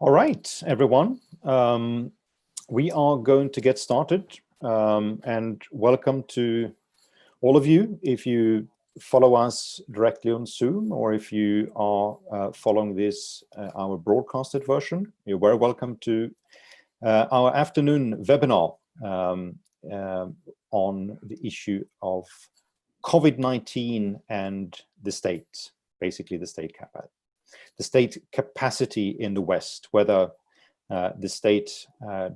All right, everyone. We are going to get started, and welcome to all of you. If you follow us directly on Zoom, or if you are following this, our broadcasted version, you're very welcome to our afternoon webinar on the issue of COVID-19 and the state, basically the state capacity in the West, whether the state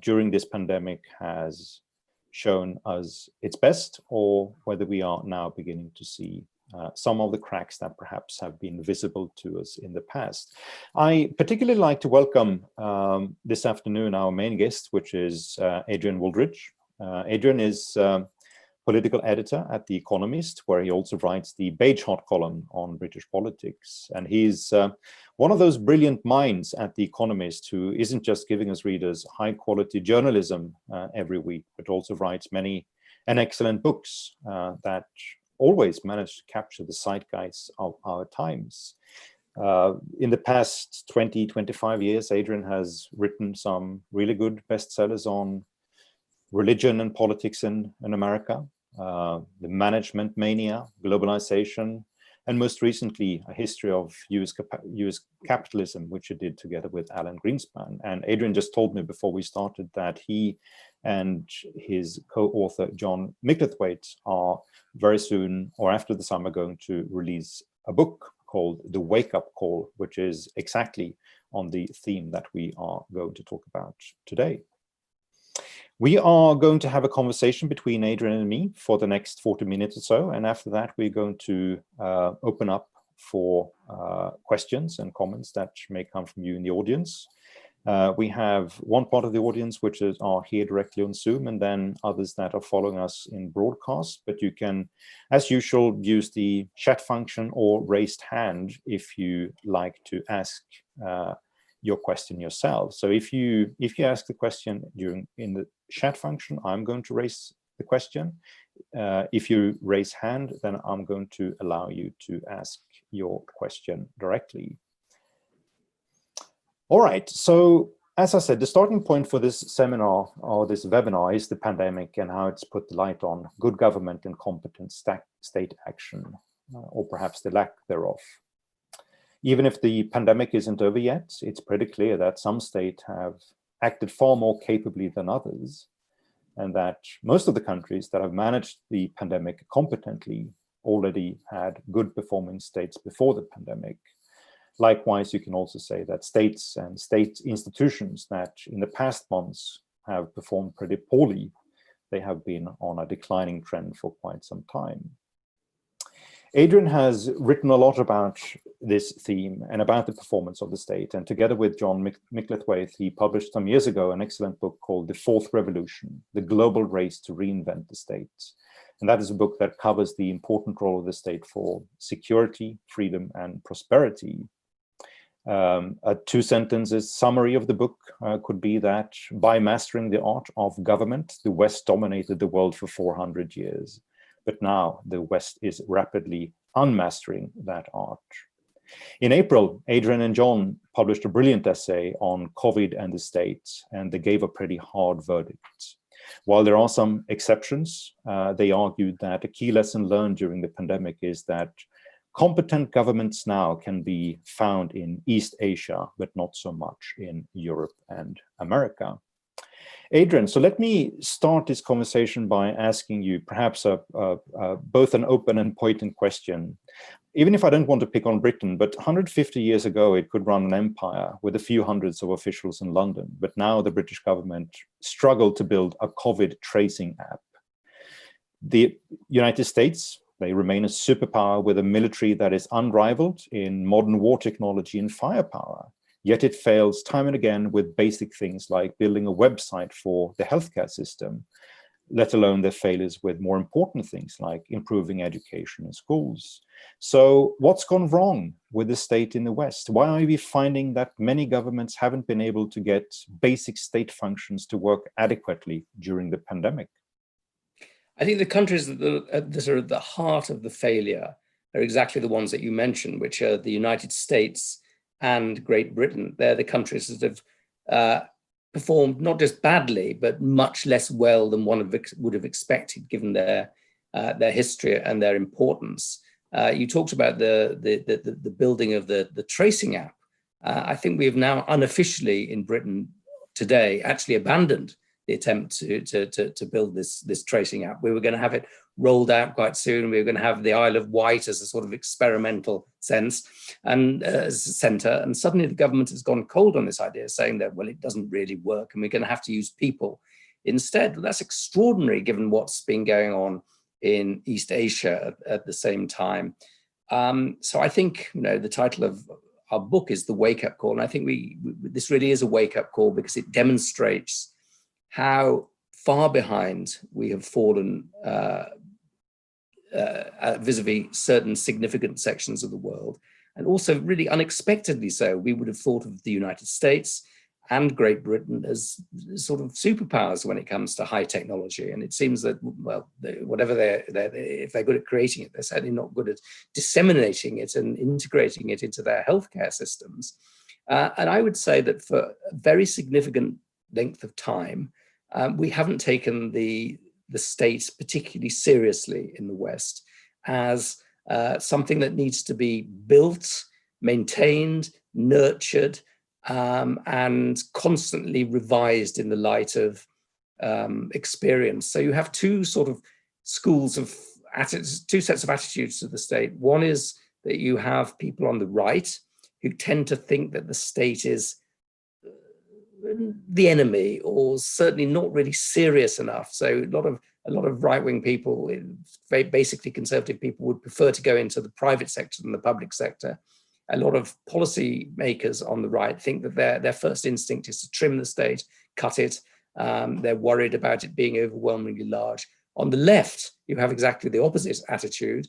during this pandemic has shown us its best, or whether we are now beginning to see some of the cracks that perhaps have been visible to us in the past. I particularly like to welcome this afternoon our main guest, which is Adrian Wooldridge. Adrian is political editor at The Economist, where he also writes the Beige Hot column on British politics. And he's one of those brilliant minds at The Economist who isn't just giving us readers high quality journalism every week, but also writes many and excellent books that always manage to capture the zeitgeist of our times. In the past 20, 25 years, Adrian has written some really good bestsellers on religion and politics in America, the management mania, globalization, and most recently, a history of US capitalism, which he did together with Alan Greenspan. And Adrian just told me before we started that he and his co-author, John Micklethwait, are very soon, or after the summer, going to release a book called The Wake-Up Call, which is exactly on the theme that we are going to talk about today. We are going to have a conversation between Adrian and me for the next 40 minutes or so. And after that, we're going to open up for questions and comments that may come from you in the audience. We have one part of the audience which are here directly on Zoom, and then others that are following us in broadcast. But you can, as usual, use the chat function or raised hand if you like to ask your question yourself. So if you ask the question in the chat function, I'm going to raise the question. If you raise hand, then I'm going to allow you to ask your question directly. All right, so as I said, the starting point for this seminar or this webinar is the pandemic and how it's put the light on good government and competent state action, or perhaps the lack thereof. Even if the pandemic isn't over yet, it's pretty clear that some states have acted far more capably than others, and that most of the countries that have managed the pandemic competently already had good performing states before the pandemic. Likewise, you can also say that states and state institutions that in the past months have performed pretty poorly, they have been on a declining trend for quite some time. Adrian has written a lot about this theme and about the performance of the state. And together with John Micklethwait, he published some years ago an excellent book called The Fourth Revolution, The Global Race to Reinvent the State. And that is a book that covers the important role of the state for security, freedom, and prosperity. A two-sentences summary of the book could be that by mastering the art of government, the West dominated the world for 400 years. But now the West is rapidly unmastering that art. In April, Adrian and John published a brilliant essay on COVID and the state, and they gave a pretty hard verdict. While there are some exceptions, they argued that a key lesson learned during the pandemic is that competent governments now can be found in East Asia, but not so much in Europe and America. Adrian, so let me start this conversation by asking you perhaps both an open and pointed question. Even if I don't want to pick on Britain, but 150 years ago, it could run an empire with a few hundreds of officials in London. But now the British government struggled to build a COVID tracing app. The United States, they remain a superpower with a military that is unrivaled in modern war technology and firepower. Yet it fails time and again with basic things like building a website for the healthcare system, let alone their failures with more important things like improving education in schools. So what's gone wrong with the state in the West? Why are we finding that many governments haven't been able to get basic state functions to work adequately during the pandemic? I think the countries that are at the heart of the failure are exactly the ones that you mentioned, which are the United States and Great Britain. They're the countries that have performed not just badly, but much less well than one would have expected, given their history and their importance. You talked about the building of the tracing app. I think we have now unofficially in Britain today actually abandoned the attempt to build this tracing app. We were going to have it rolled out quite soon. We were going to have the Isle of Wight as a sort of experimental sense and as a centre. And suddenly the government has gone cold on this idea, saying that, well, it doesn't really work and we're going to have to use people instead. Well, that's extraordinary given what's been going on in East Asia at the same time. So I think, the title of our book is The Wake-Up Call. And I think this really is a wake-up call because it demonstrates how far behind we have fallen vis-a-vis certain significant sections of the world, and also really unexpectedly so. We would have thought of the United States and Great Britain as sort of superpowers when it comes to high technology. And it seems that, well, if they're good at creating it, they're certainly not good at disseminating it and integrating it into their healthcare systems. And I would say that for a very significant length of time, we haven't taken the state particularly seriously in the West as something that needs to be built, maintained, nurtured, and constantly revised in the light of experience. So you have two sort of schools of two sets of attitudes to the state. One is that you have people on the right who tend to think that the state is the enemy, or certainly not really serious enough. So a lot of right-wing people, very basically conservative people, would prefer to go into the private sector than the public sector. A lot of policy makers on the right think that their first instinct is to trim the state, cut it. They're worried about it being overwhelmingly large. On the left, you have exactly the opposite attitude,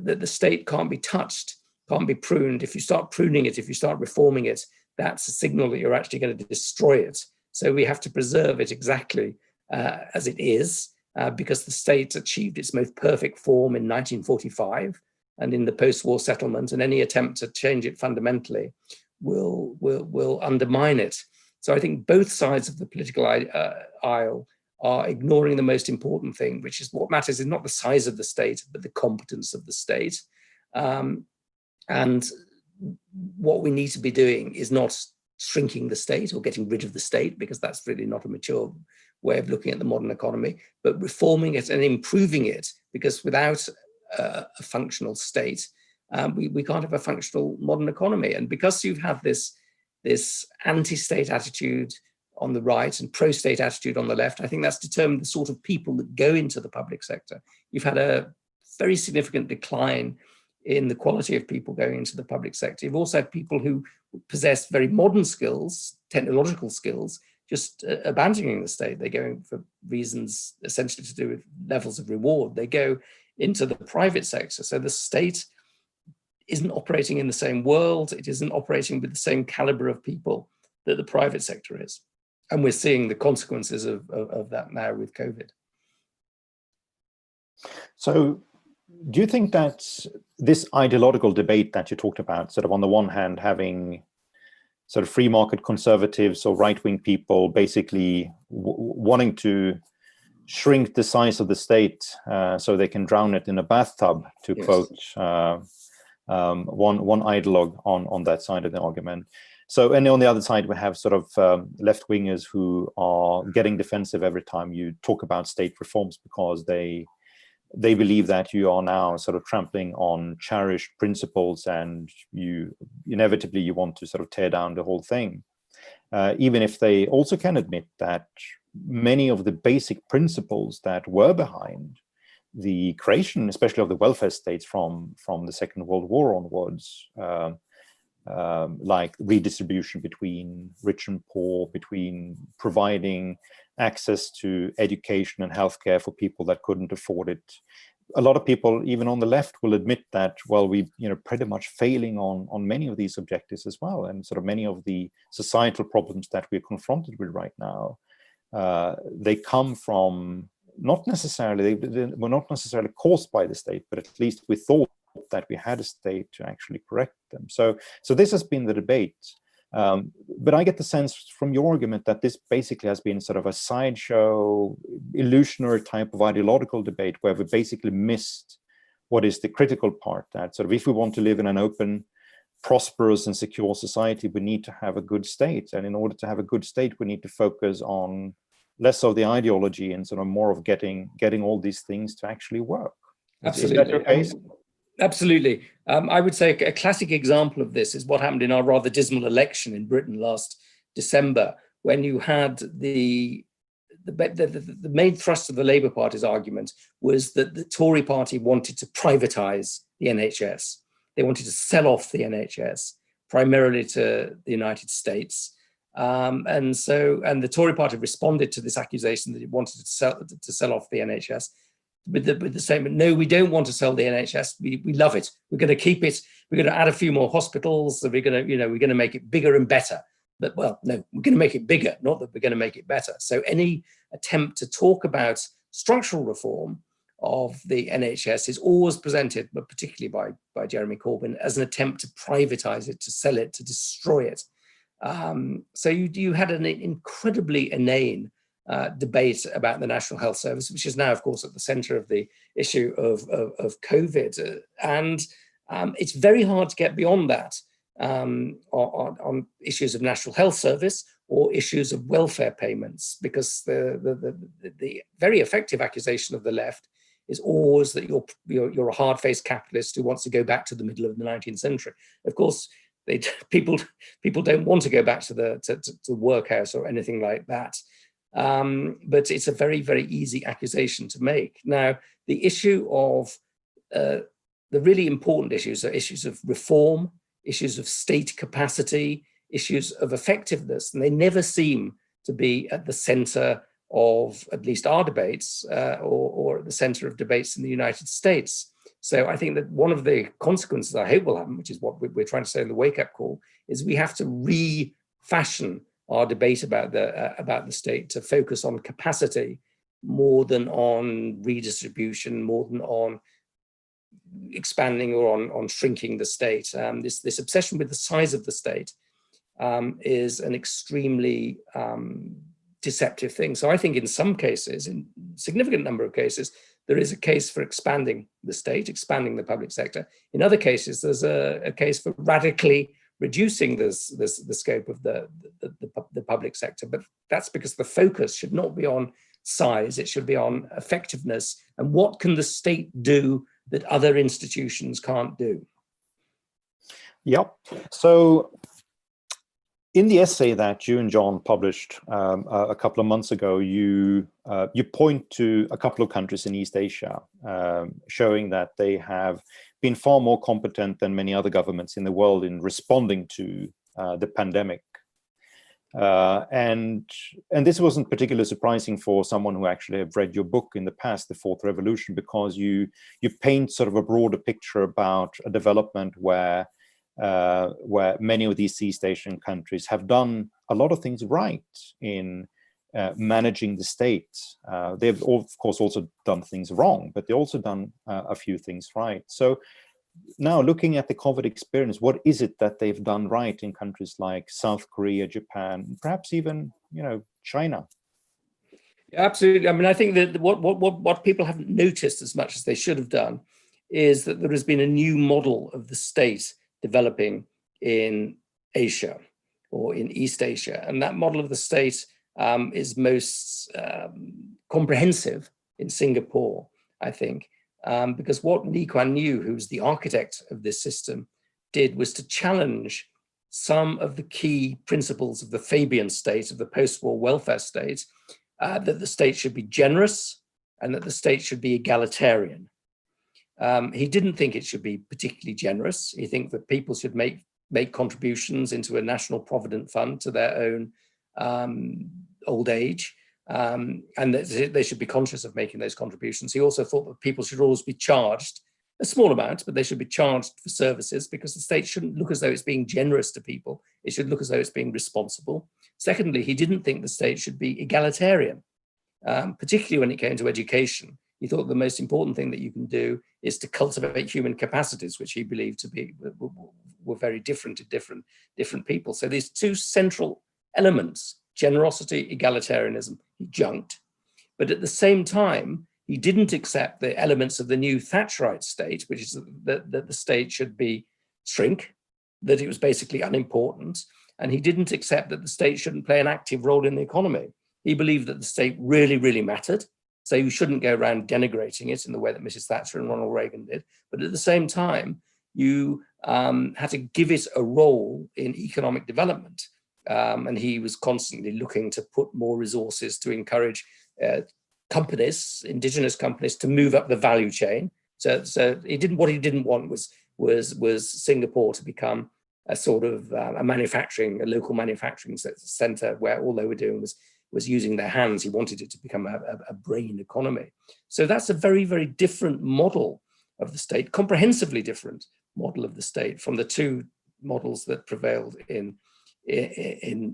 that the state can't be touched, can't be pruned. If you start pruning it, if you start reforming it, that's a signal that you're actually going to destroy it. So we have to preserve it exactly as it is, because the state achieved its most perfect form in 1945 and in the post-war settlement, and any attempt to change it fundamentally will undermine it. So I think both sides of the political aisle are ignoring the most important thing, which is what matters is not the size of the state, but the competence of the state. And what we need to be doing is not shrinking the state or getting rid of the state, because that's really not a mature way of looking at the modern economy, but reforming it and improving it, because without a functional state, we can't have a functional modern economy. And because you have this anti-state attitude on the right and pro-state attitude on the left, I think that's determined the sort of people that go into the public sector. You've had a very significant decline in the quality of people going into the public sector. You've also had people who possess very modern skills, technological skills, just abandoning the state. They're going for reasons essentially to do with levels of reward. They go into the private sector. So the state isn't operating in the same world. It isn't operating with the same caliber of people that the private sector is. And we're seeing the consequences of that now with COVID. So do you think that this ideological debate that you talked about, sort of on the one hand having sort of free market conservatives or right-wing people basically wanting to shrink the size of the state so they can drown it in a bathtub, to Yes. quote one ideologue on that side of the argument. So, and on the other side, we have sort of left-wingers who are getting defensive every time you talk about state reforms, because they believe that you are now sort of trampling on cherished principles, and you inevitably want to sort of tear down the whole thing. Even if they also can admit that many of the basic principles that were behind the creation, especially of the welfare states from the Second World War onwards, like redistribution between rich and poor, between providing access to education and healthcare for people that couldn't afford it. A lot of people, even on the left, will admit that, well, we pretty much failing on many of these objectives as well, and sort of many of the societal problems that we're confronted with right now, they come from not necessarily, they were not necessarily caused by the state, but at least we thought that we had a state to actually correct them. So this has been the debate. But I get the sense from your argument that this basically has been sort of a sideshow, illusionary type of ideological debate where we basically missed what is the critical part, that sort of if we want to live in an open, prosperous and secure society, we need to have a good state. And in order to have a good state, we need to focus on less of the ideology and sort of more of getting all these things to actually work. Absolutely. Is that your case? Absolutely. I would say a classic example of this is what happened in our rather dismal election in Britain last December, when you had the main thrust of the Labour Party's argument was that the Tory party wanted to privatise the NHS. They wanted to sell off the NHS, primarily to the United States. And the Tory party responded to this accusation that it wanted to sell off the NHS with the statement, no, we don't want to sell the NHS. We love it. We're going to keep it. We're going to add a few more hospitals. We're going to make it bigger and better. But well, no, we're going to make it bigger, not that we're going to make it better. So any attempt to talk about structural reform of the NHS is always presented, but particularly by Jeremy Corbyn, as an attempt to privatise it, to sell it, to destroy it. So you had an incredibly inane debate about the National Health Service, which is now, of course, at the centre of the issue of COVID. And it's very hard to get beyond that on issues of National Health Service or issues of welfare payments, because the very effective accusation of the left is always that you're a hard-faced capitalist who wants to go back to the middle of the 19th century. Of course, people don't want to go back to the workhouse or anything like that. But it's a very, very easy accusation to make. Now, the issue of the really important issues are issues of reform, issues of state capacity, issues of effectiveness, and they never seem to be at the center of at least our debates or at the center of debates in the United States. So I think that one of the consequences I hope will happen, which is what we're trying to say in the wake-up call, is we have to refashion our debate about the state to focus on capacity more than on redistribution, more than on expanding or on shrinking the state. This obsession with the size of the state is an extremely deceptive thing. So I think in some cases, in a significant number of cases, there is a case for expanding the state, expanding the public sector. In other cases, there's a case for radically reducing the scope of the public sector. But that's because the focus should not be on size, it should be on effectiveness and what can the state do that other institutions can't do. Yep. So in the essay that you and John published a couple of months ago, you point to a couple of countries in East Asia, showing that they have been far more competent than many other governments in the world in responding to the pandemic. And this wasn't particularly surprising for someone who actually have read your book in the past, The Fourth Revolution, because you paint sort of a broader picture about a development where many of these East Asian countries have done a lot of things right in managing the state. They've of course also done things wrong, but they've also done a few things right. So now looking at the COVID experience, what is it that they've done right in countries like South Korea, Japan, perhaps even, China? Absolutely. I mean, I think that what people haven't noticed as much as they should have done is that there has been a new model of the state developing in Asia or in East Asia. And that model of the state is most comprehensive in Singapore, I think, because what Lee Kuan Yew, who was the architect of this system, did was to challenge some of the key principles of the Fabian state, of the post-war welfare state, that the state should be generous and that the state should be egalitarian. He didn't think it should be particularly generous. He think that people should make contributions into a national provident fund to their own old age, and that they should be conscious of making those contributions. He also thought that people should always be charged a small amount, but they should be charged for services, because the state shouldn't look as though it's being generous to people. It should look as though it's being responsible. Secondly, he didn't think the state should be egalitarian, particularly when it came to education. He thought the most important thing that you can do is to cultivate human capacities, which he believed to be were very different to different people. So these two central elements, generosity, egalitarianism, he junked. But at the same time, he didn't accept the elements of the new Thatcherite state, which is that the state should be shrink, that it was basically unimportant. And he didn't accept that the state shouldn't play an active role in the economy. He believed that the state really, really mattered. So you shouldn't go around denigrating it in the way that Mrs. Thatcher and Ronald Reagan did. But at the same time, you had to give it a role in economic development. And he was constantly looking to put more resources to encourage companies, indigenous companies, to move up the value chain. So he didn't. What he didn't want was Singapore to become a sort of a local manufacturing center where all they were doing was using their hands. He wanted it to become a brain economy. So that's a very, very different model of the state, comprehensively different model of the state from the two models that prevailed in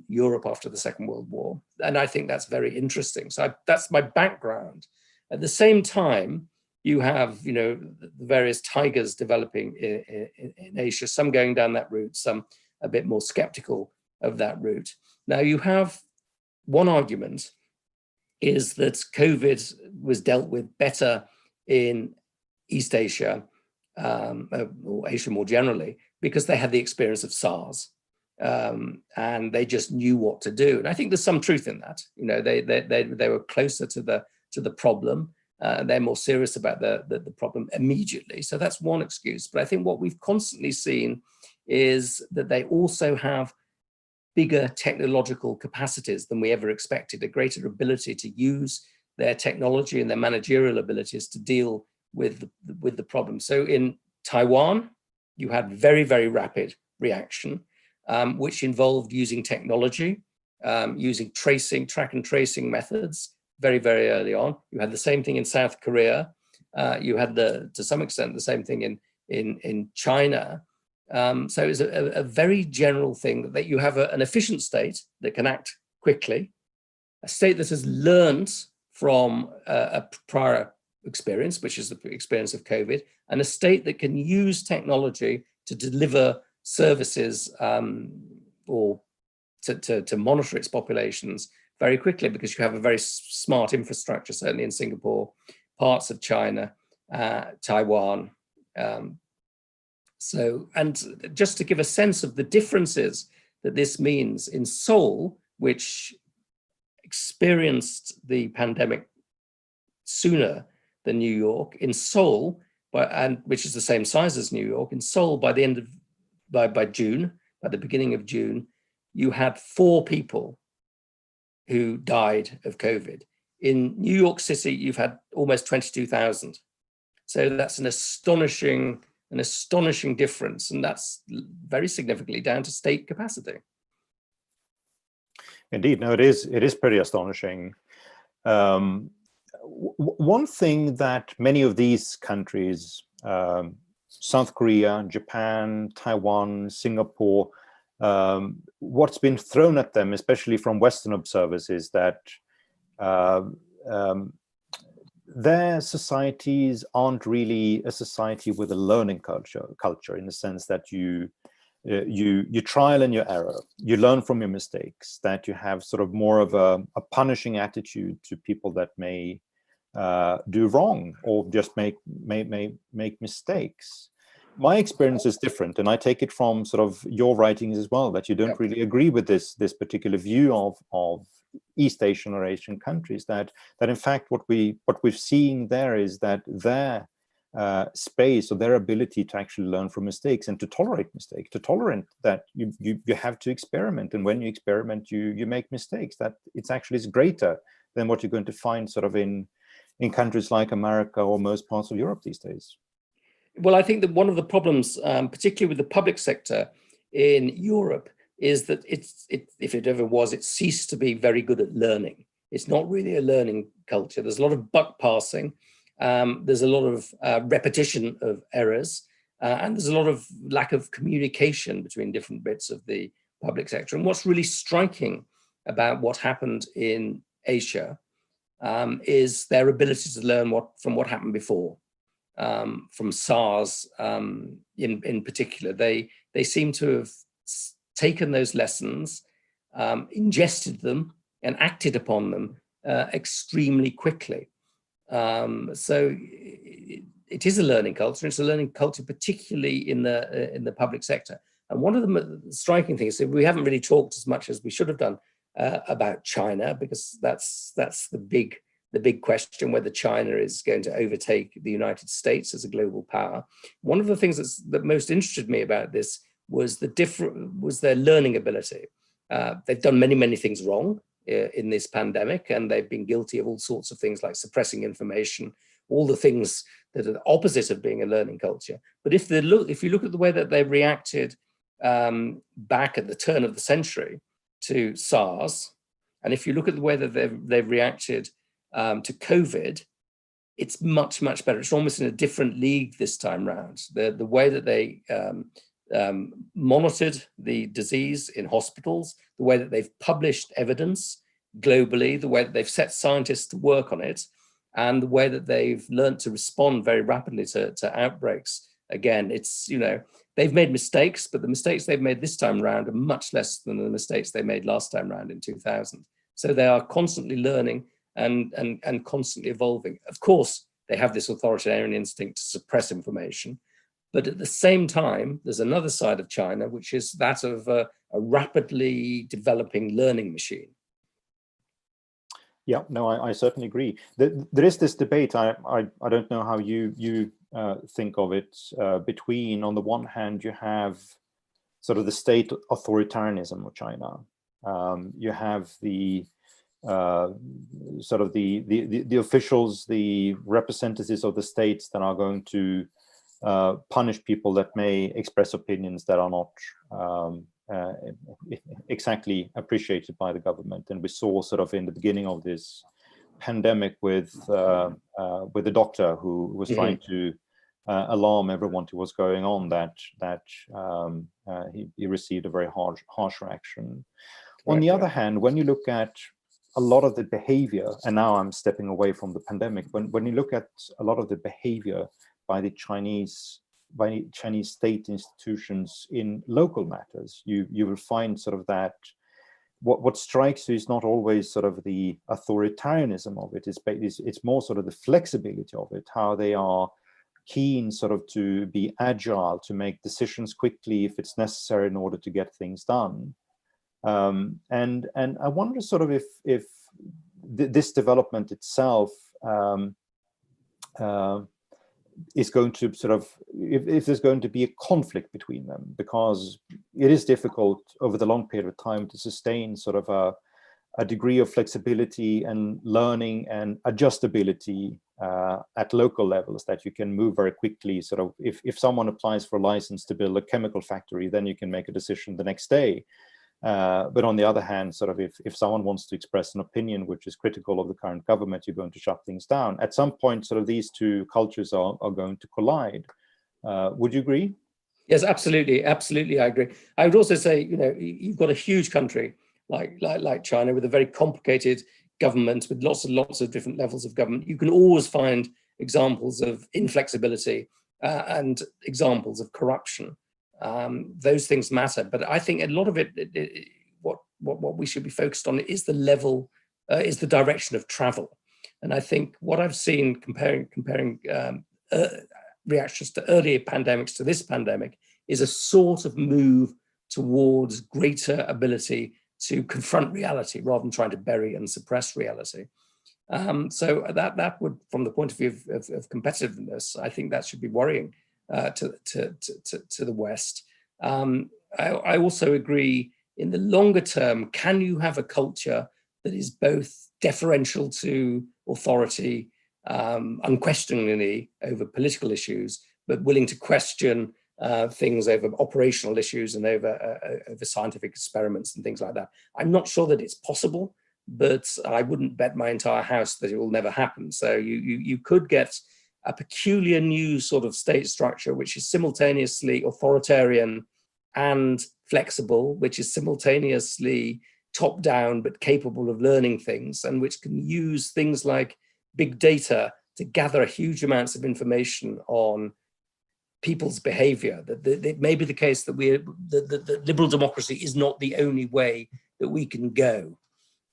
Europe after the Second World War. And I think that's very interesting. So that's my background. At the same time, you have, the various tigers developing in Asia, some going down that route, some a bit more skeptical of that route. Now you have one argument is that COVID was dealt with better in East Asia, or Asia more generally, because they had the experience of SARS. And they just knew what to do. And I think there's some truth in that. They were closer to the problem. They're more serious about the problem immediately. So that's one excuse. But I think what we've constantly seen is that they also have bigger technological capacities than we ever expected, a greater ability to use their technology and their managerial abilities to deal with the problem. So in Taiwan, you had very, very rapid reaction, which involved using technology, using track and tracing methods very, very early on. You had the same thing in South Korea. You had to some extent, the same thing in China. So it's a very general thing that you have an efficient state that can act quickly, a state that has learned from a prior experience, which is the experience of COVID, and a state that can use technology to deliver services or to monitor its populations very quickly, because you have a very smart infrastructure, certainly in Singapore, parts of China, Taiwan. And just to give a sense of the differences that this means, in Seoul, which experienced the pandemic sooner than New York, in Seoul, which is the same size as New York, in Seoul, by the beginning of June, you had 4 people who died of COVID. In New York City, you've had almost 22,000. So that's an astonishing difference, and that's very significantly down to state capacity. Indeed, no, it is pretty astonishing. One thing that many of these countries, South Korea, Japan, Taiwan, Singapore, what's been thrown at them, especially from Western observers, is that their societies aren't really a society with a learning culture in the sense that you trial and you error, you learn from your mistakes, that you have sort of more of a punishing attitude to people that may do wrong or just make mistakes. My experience is different, and I take it from sort of your writings as well, that you don't really agree with this particular view of East Asian or Asian countries, that in fact what we've seen there is that their space or their ability to actually learn from mistakes and to tolerate mistakes, to tolerate that you have to experiment, and when you experiment you make mistakes, that it's actually is greater than what you're going to find sort of in countries like America or most parts of Europe these days. Well, I think that one of the problems, particularly with the public sector in Europe, is that if it ever was, it ceased to be very good at learning. It's not really a learning culture. There's a lot of buck passing. There's a lot of repetition of errors, and there's a lot of lack of communication between different bits of the public sector. And what's really striking about what happened in Asia is their ability to learn from what happened before, from SARS in particular. They seem to have taken those lessons, ingested them, and acted upon them extremely quickly. So it is a learning culture. It's a learning culture, particularly in the public sector. And one of the striking things is we haven't really talked as much as we should have done about China, because that's the big question, whether China is going to overtake the United States as a global power. One of the things that most interested me about this was their learning ability. They've done many things wrong in this pandemic, and they've been guilty of all sorts of things like suppressing information, all the things that are the opposite of being a learning culture. But if you look at the way that they reacted back at the turn of the century to SARS, and if you look at the way that they've reacted to COVID, it's much better. It's almost in a different league this time round. The way that they monitored the disease in hospitals, the way that they've published evidence globally, the way that they've set scientists to work on it, and the way that they've learned to respond very rapidly to outbreaks. Again, it's, they've made mistakes, but the mistakes they've made this time around are much less than the mistakes they made last time around in 2000. So they are constantly learning and constantly evolving. Of course, they have this authoritarian instinct to suppress information, but at the same time, there's another side of China, which is that of a rapidly developing learning machine. Yeah, no, I certainly agree. There is this debate. I don't know how you think of it. Between, on the one hand, you have sort of the state authoritarianism of China. You have the sort of the officials, the representatives of the states that are going to punish people that may express opinions that are not exactly appreciated by the government. And we saw sort of in the beginning of this pandemic with the doctor who was trying to alarm everyone to what's going on, that he received a very harsh reaction. On the other hand, when you look at a lot of the behavior, and now I'm stepping away from the pandemic, when you look at a lot of the behavior by the Chinese state institutions in local matters, you will find sort of that what strikes you is not always sort of the authoritarianism of it. It's more sort of the flexibility of it, how they are keen sort of to be agile, to make decisions quickly if it's necessary in order to get things done. And I wonder sort of if this development itself is going to sort of, if there's going to be a conflict between them, because it is difficult over the long period of time to sustain sort of a degree of flexibility and learning and adjustability at local levels, that you can move very quickly. Sort of if someone applies for a license to build a chemical factory, then you can make a decision the next day. But on the other hand, sort of if someone wants to express an opinion which is critical of the current government, you're going to shut things down. At some point, sort of these two cultures are going to collide. Would you agree? Yes, absolutely. Absolutely, I agree. I would also say, you've got a huge country like China with a very complicated government with lots and lots of different levels of government. You can always find examples of inflexibility and examples of corruption. Those things matter, but I think a lot of it, what we should be focused on is the level, is the direction of travel. And I think what I've seen comparing reactions to earlier pandemics to this pandemic is a sort of move towards greater ability to confront reality rather than trying to bury and suppress reality. So that would, from the point of view of competitiveness, I think that should be worrying to the West. I also agree, in the longer term, can you have a culture that is both deferential to authority, unquestioningly over political issues, but willing to question things over operational issues and over scientific experiments and things like that? I'm not sure that it's possible, but I wouldn't bet my entire house that it will never happen. So you could get a peculiar new sort of state structure, which is simultaneously authoritarian and flexible, which is simultaneously top down but capable of learning things, and which can use things like big data to gather huge amounts of information on people's behavior. That it may be the case that that liberal democracy is not the only way that we can go.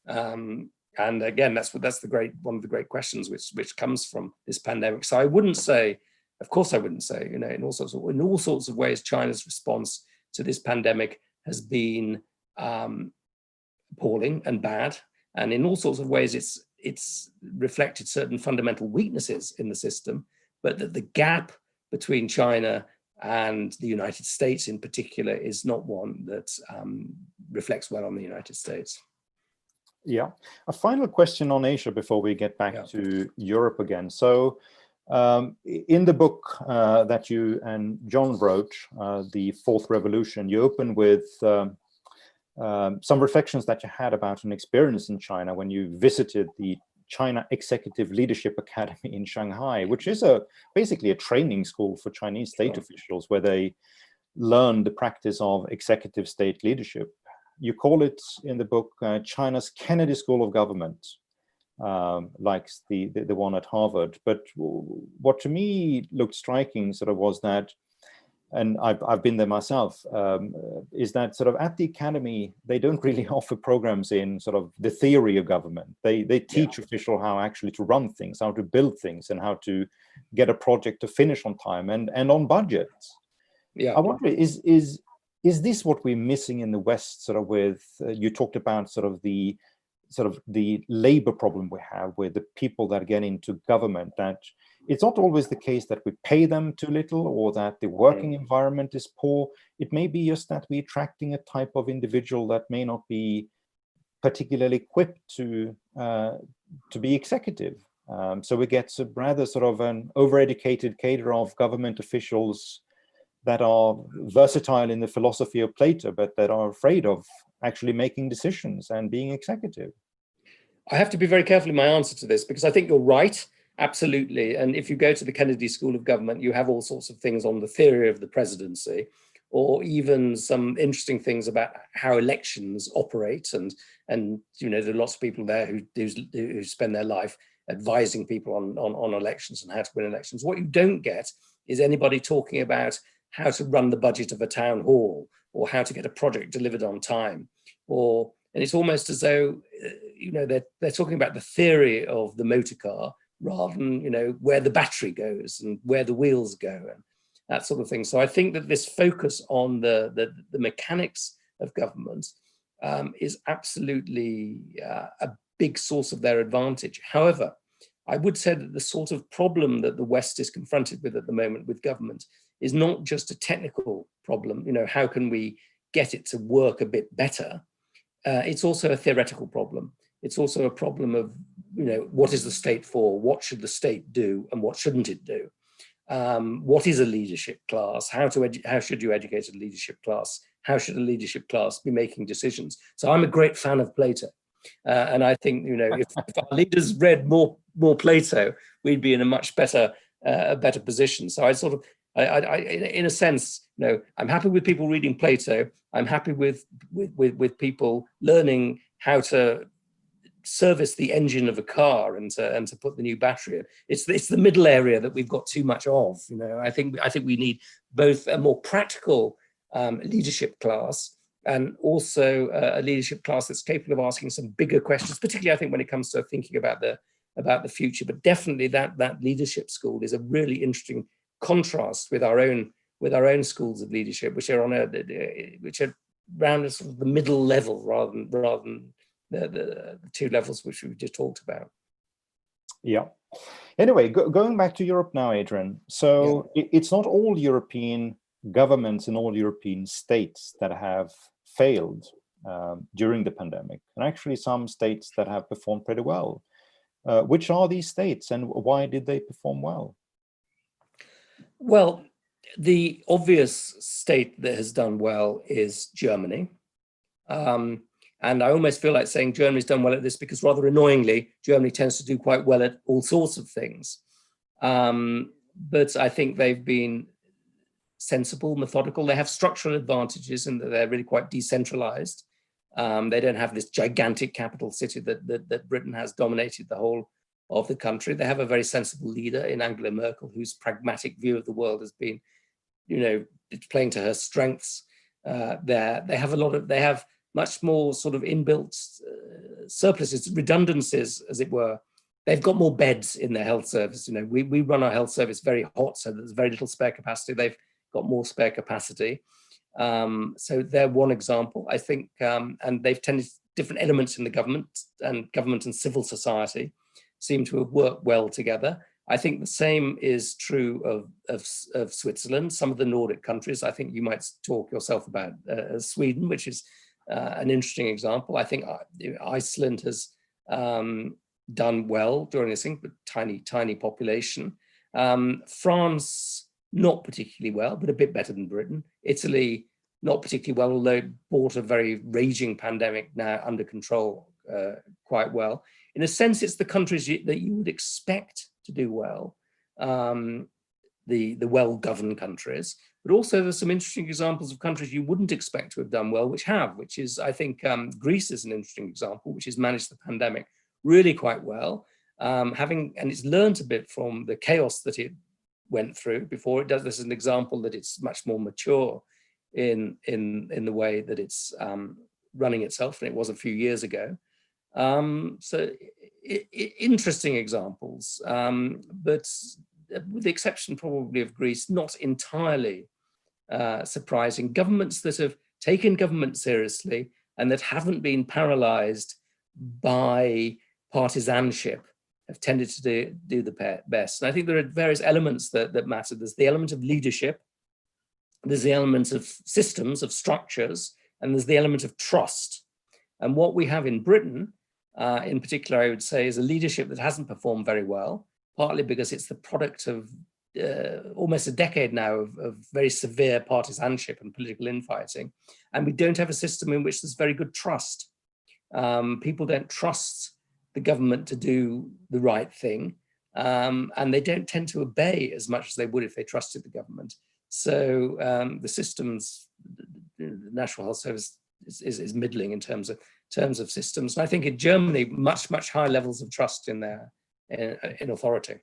And again, that's one of the great questions which comes from this pandemic. So I wouldn't say, of course I wouldn't say, you know, in all sorts of ways, China's response to this pandemic has been appalling and bad. And in all sorts of ways, it's reflected certain fundamental weaknesses in the system, but that the gap between China and the United States in particular is not one that reflects well on the United States. Yeah. A final question on Asia before we get back to Europe again. So in the book that you and John wrote, The Fourth Revolution, you open with some reflections that you had about an experience in China when you visited the China Executive Leadership Academy in Shanghai, which is basically a training school for Chinese state officials where they learn the practice of executive state leadership. You call it in the book China's Kennedy School of Government, like the one at Harvard. But what to me looked striking sort of was that, and I've been there myself, is that sort of at the academy, they don't really offer programs in sort of the theory of government. They teach officials how actually to run things, how to build things, and how to get a project to finish on time and on budget. I wonder, is this what we're missing in the West, sort of with, you talked about sort of the labor problem we have with the people that get into government, that it's not always the case that we pay them too little or that the working environment is poor. It may be just that we're attracting a type of individual that may not be particularly equipped to be executive. So we get rather sort of an overeducated cadre of government officials that are versatile in the philosophy of Plato, but that are afraid of actually making decisions and being executive. I have to be very careful in my answer to this, because I think you're right, absolutely. And if you go to the Kennedy School of Government, you have all sorts of things on the theory of the presidency, or even some interesting things about how elections operate. And you know, there are lots of people there who spend their life advising people on elections and how to win elections. What you don't get is anybody talking about how to run the budget of a town hall, or how to get a project delivered on time, and it's almost as though, you know, they're talking about the theory of the motor car rather than, you know, where the battery goes and where the wheels go and that sort of thing. So I think that this focus on the mechanics of government is absolutely a big source of their advantage. However, I would say that the sort of problem that the West is confronted with at the moment with government is not just a technical problem, you know, how can we get it to work a bit better? It's also a theoretical problem. It's also a problem of, you know, what is the state for? What should the state do and what shouldn't it do? What is a leadership class? How should you educate a leadership class? How should a leadership class be making decisions? So I'm a great fan of Plato. And I think, you know, if our leaders read more Plato, we'd be in a much better position. So I in a sense, you know, I'm happy with people reading Plato. I'm happy with people learning how to service the engine of a car and to put the new battery in. It's the middle area that we've got too much of. You know, I think we need both a more practical leadership class and also a leadership class that's capable of asking some bigger questions, particularly I think when it comes to thinking about the future. But definitely that leadership school is a really interesting contrast with our own schools of leadership, which are around sort of the middle level rather than the two levels which we just talked about. Yeah. Anyway, going back to Europe now, Adrian. So it's not all European governments and all European states that have failed during the pandemic, and actually some states that have performed pretty well. Which are these states, and why did they perform well? Well, the obvious state that has done well is Germany. And I almost feel like saying Germany's done well at this because, rather annoyingly, Germany tends to do quite well at all sorts of things. But I think they've been sensible, methodical. They have structural advantages in that they're really quite decentralized. They don't have this gigantic capital city that Britain has dominated the whole of the country. They have a very sensible leader in Angela Merkel, whose pragmatic view of the world has been, it's playing to her strengths. They have much more sort of inbuilt surpluses, redundancies, as it were. They've got more beds in their health service. We run our health service very hot, so there's very little spare capacity. They've got more spare capacity. So they're one example, I think, and they've tended different elements in the government and civil society seem to have worked well together. I think the same is true of Switzerland, some of the Nordic countries. I think you might talk yourself about Sweden, which is an interesting example. I think Iceland has done well during this thing, but tiny population. France, not particularly well, but a bit better than Britain. Italy, not particularly well, although it brought a very raging pandemic now under control quite well. In a sense, it's the countries that you would expect to do well, the well-governed countries, but also there's some interesting examples of countries you wouldn't expect to have done well, which is, I think, Greece is an interesting example, which has managed the pandemic really quite well, and it's learned a bit from the chaos that it went through before it does. This is an example that it's much more mature in the way that it's running itself than it was a few years ago. So interesting examples, but with the exception probably of Greece, not entirely surprising. Governments that have taken government seriously and that haven't been paralyzed by partisanship have tended to do the best. And I think there are various elements that matter. There's the element of leadership, there's the element of systems, of structures, and there's the element of trust. And what we have in Britain, in particular, I would say, is a leadership that hasn't performed very well, partly because it's the product of almost a decade now of very severe partisanship and political infighting. And we don't have a system in which there's very good trust. People don't trust the government to do the right thing, and they don't tend to obey as much as they would if they trusted the government. So the systems, the National Health Service is middling in terms of systems. And I think in Germany, much higher levels of trust in authority.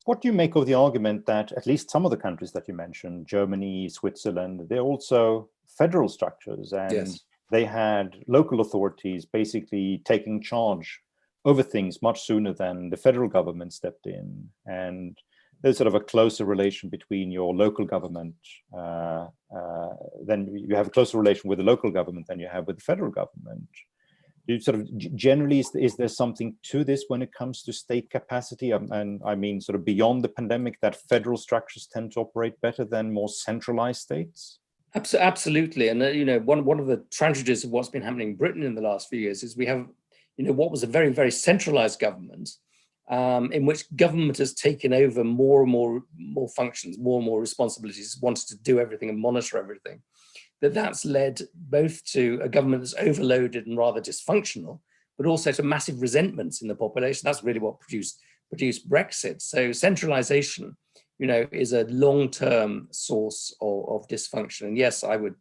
What do you make of the argument that at least some of the countries that you mentioned, Germany, Switzerland, they're also federal structures, and yes, they had local authorities basically taking charge over things much sooner than the federal government stepped in, and there's sort of a closer relation between your local government, then you have a closer relation with the local government than you have with the federal government. Do you sort of generally, is there something to this when it comes to state capacity? And I mean, sort of beyond the pandemic, that federal structures tend to operate better than more centralized states? Absolutely. And, one of the tragedies of what's been happening in Britain in the last few years is we have, what was a very, very centralized government, in which government has taken over more and more functions, more and more responsibilities, wanted to do everything and monitor everything. That's led both to a government that's overloaded and rather dysfunctional, but also to massive resentments in the population. That's really what produced Brexit. So centralization, is a long-term source of dysfunction. And yes, I would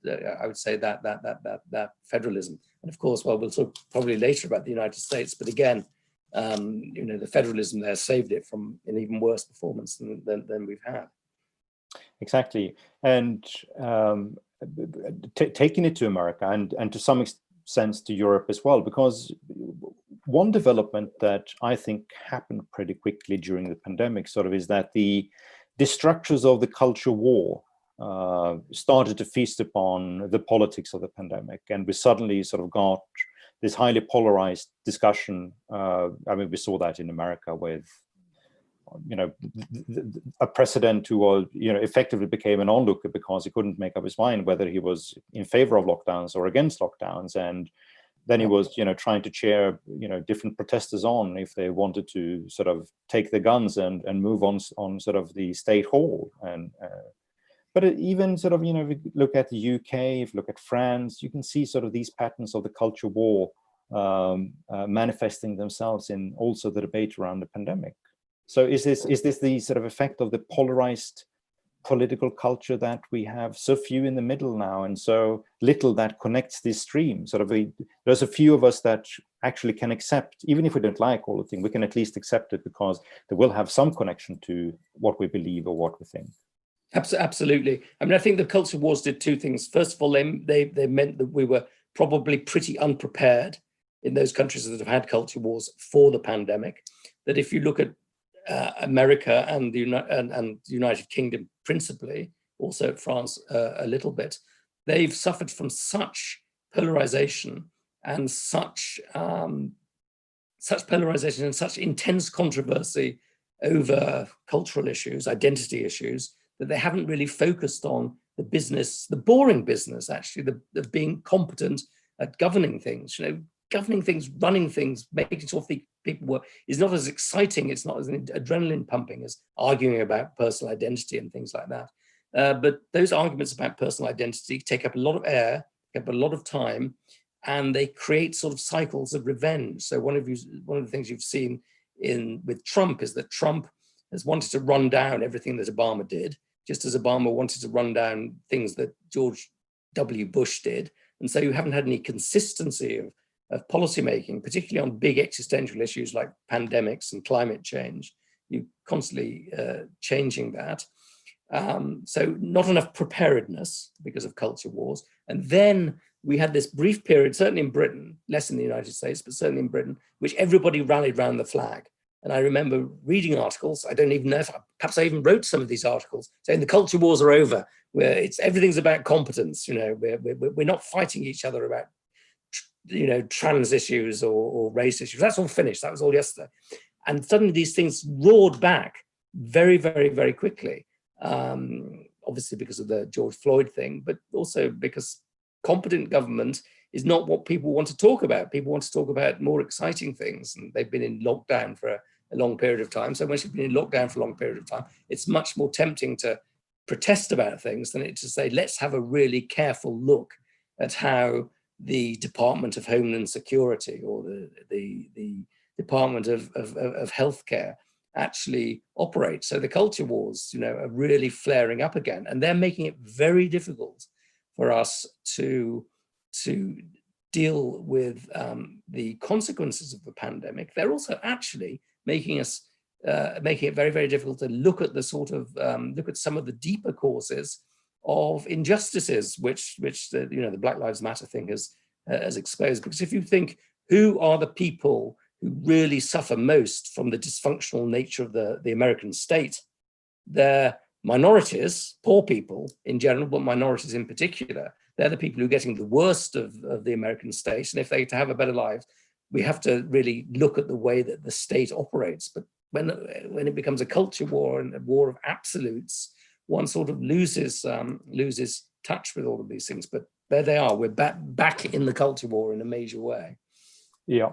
say that federalism. And of course, well, we'll talk probably later about the United States, but again, the federalism there saved it from an even worse performance than we've had. Exactly. And taking it to America and to some sense to Europe as well, because one development that I think happened pretty quickly during the pandemic sort of is that the structures of the culture war started to feast upon the politics of the pandemic, and we suddenly sort of got this highly polarized discussion. I mean, we saw that in America with a president who was, effectively became an onlooker because he couldn't make up his mind whether he was in favor of lockdowns or against lockdowns. And then he was, trying to cheer, different protesters on if they wanted to sort of take the guns and move on sort of the state hall. And but even sort of, if you look at the UK, if you look at France, you can see sort of these patterns of the culture war manifesting themselves in also the debate around the pandemic. So is this the sort of effect of the polarized political culture that we have so few in the middle now, and so little that connects this stream. There's a few of us that actually can accept, even if we don't like all the things, we can at least accept it because they will have some connection to what we believe or what we think. Absolutely. I mean, I think the culture wars did two things. First of all, they meant that we were probably pretty unprepared in those countries that have had culture wars for the pandemic. That if you look at America and the United Kingdom principally, also France a little bit, they've suffered from such polarization and such polarization and such intense controversy over cultural issues, identity issues, that they haven't really focused on the business, the boring business, actually, the being competent at governing things, governing things, running things, making sure people work is not as exciting, it's not as adrenaline pumping as arguing about personal identity and things like that. But those arguments about personal identity take up a lot of air, take up a lot of time, and they create sort of cycles of revenge. So one of the things you've seen with Trump is that Trump has wanted to run down everything that Obama did, just as Obama wanted to run down things that George W. Bush did. And so you haven't had any consistency of policymaking, particularly on big existential issues like pandemics and climate change. You're constantly changing that. So not enough preparedness because of culture wars. And then we had this brief period, certainly in Britain, less in the United States, but certainly in Britain, which everybody rallied around the flag. And I remember reading articles, I don't even know if, perhaps I even wrote some of these articles, saying the culture wars are over, where everything's about competence, we're not fighting each other about trans issues or race issues. That's all finished. That was all yesterday. And suddenly these things roared back very, very, very quickly. Obviously because of the George Floyd thing, but also because competent government is not what people want to talk about. People want to talk about more exciting things, and they've been in lockdown for a long period of time. So once you've been in lockdown for a long period of time, it's much more tempting to protest about things than it to say, let's have a really careful look at how the Department of Homeland Security or the Department of Healthcare actually operate. So the culture wars, are really flaring up again, and they're making it very difficult for us to deal with the consequences of the pandemic. They're also actually making it very, very difficult to look at look at some of the deeper causes of injustices, which the Black Lives Matter thing has exposed. Because if you think, who are the people who really suffer most from the dysfunctional nature of the American state? They're minorities, poor people in general, but minorities in particular. They're the people who are getting the worst of the American state. And if they to have a better life, we have to really look at the way that the state operates. But when it becomes a culture war and a war of absolutes, one sort of loses touch with all of these things. But there they are. We're back in the culture war in a major way. Yeah.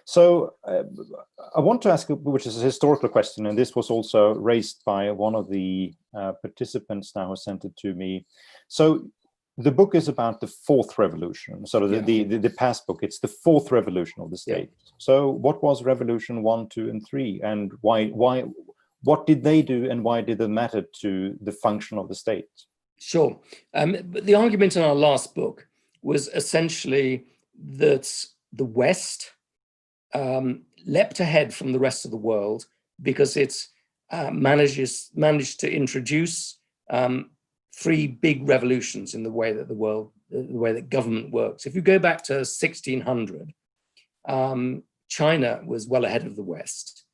So I want to ask, which is a historical question, and this was also raised by one of the participants now who sent it to me. So the book is about the fourth revolution, sort of the past book. It's the fourth revolution of the state. Yeah. So what was revolution 1, 2, and 3, and why? What did they do, and why did it matter to the function of the state? Sure. But the argument in our last book was essentially that the West leapt ahead from the rest of the world because it managed to introduce 3 big revolutions in the way that government works. If you go back to 1600, China was well ahead of the West.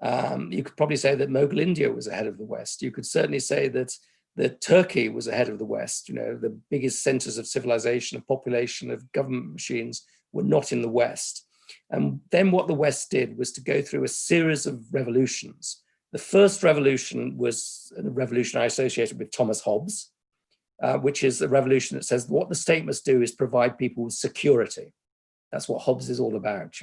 You could probably say that Mughal India was ahead of the West. You could certainly say that Turkey was ahead of the West. The biggest centers of civilization, of population, of government machines were not in the West. And then what the West did was to go through a series of revolutions. The first revolution was a revolution I associated with Thomas Hobbes, which is a revolution that says what the state must do is provide people with security. That's what Hobbes is all about,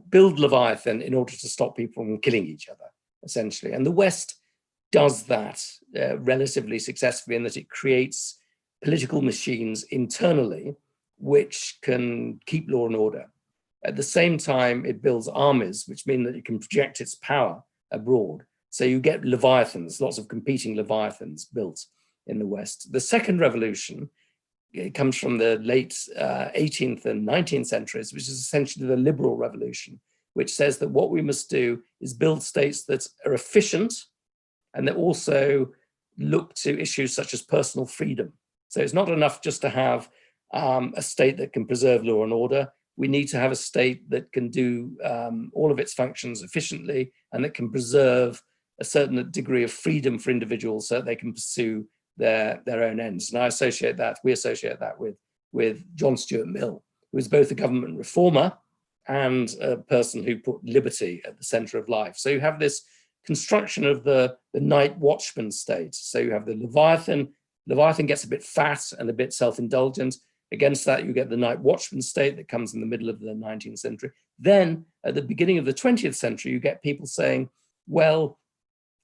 build Leviathan in order to stop people from killing each other, essentially. And the West does that relatively successfully in that it creates political machines internally which can keep law and order. At the same time, it builds armies, which mean that it can project its power abroad. So you get leviathans, lots of competing leviathans built in the West. The second revolution, it comes from the late 18th and 19th centuries, which is essentially the liberal revolution, which says that what we must do is build states that are efficient and that also look to issues such as personal freedom. So it's not enough just to have a state that can preserve law and order. We need to have a state that can do all of its functions efficiently and that can preserve a certain degree of freedom for individuals so that they can pursue their own ends. And we associate that with John Stuart Mill, who was both a government reformer and a person who put liberty at the center of life. So you have this construction of the night watchman state. So you have the Leviathan. Leviathan gets a bit fat and a bit self-indulgent. Against that, you get the night watchman state that comes in the middle of the 19th century. Then at the beginning of the 20th century, you get people saying, well,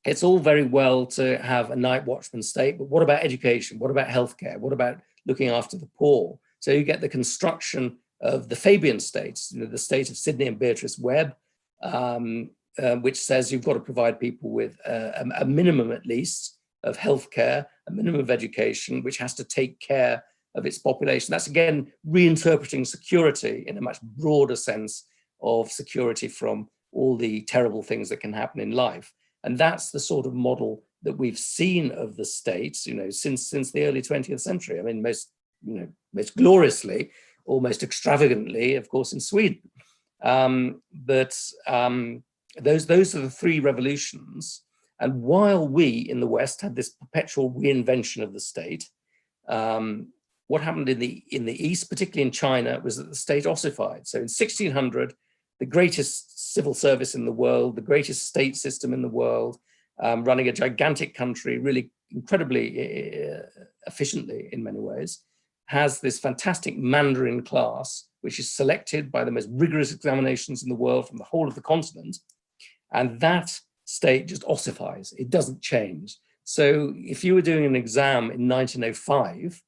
it's all very well to have a night watchman state, but what about education? What about healthcare? What about looking after the poor? So you get the construction of the Fabian states, the state of Sidney and Beatrice Webb, which says you've got to provide people with a minimum, at least, of healthcare, a minimum of education, which has to take care of its population. That's, again, reinterpreting security in a much broader sense of security from all the terrible things that can happen in life. And that's the sort of model that we've seen of the states, since the early 20th century. I mean, most gloriously, almost extravagantly, of course, in Sweden. But those are the three revolutions. And while we in the West had this perpetual reinvention of the state, what happened in the East, particularly in China, was that the state ossified. So in 1600, the greatest civil service in the world, the greatest state system in the world, running a gigantic country, really incredibly efficiently in many ways, has this fantastic Mandarin class, which is selected by the most rigorous examinations in the world from the whole of the continent. And that state just ossifies. It doesn't change. So if you were doing an exam in 1905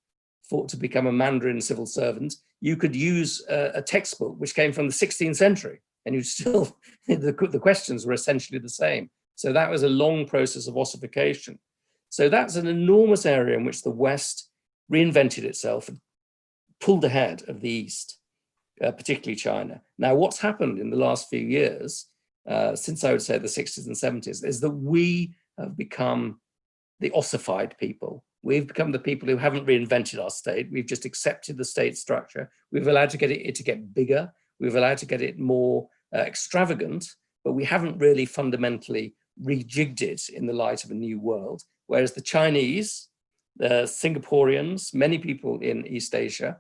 to become a Mandarin civil servant, you could use a textbook which came from the 16th century, and you still, the questions were essentially the same. So that was a long process of ossification. So that's an enormous area in which the West reinvented itself and pulled ahead of the East, particularly China. Now, what's happened in the last few years, since I would say the 60s and 70s, is that we have become the ossified people. We've become the people who haven't reinvented our state. We've just accepted the state structure. We've allowed it to get bigger. We've allowed to get it more extravagant, but we haven't really fundamentally rejigged it in the light of a new world. Whereas the Chinese, the Singaporeans, many people in East Asia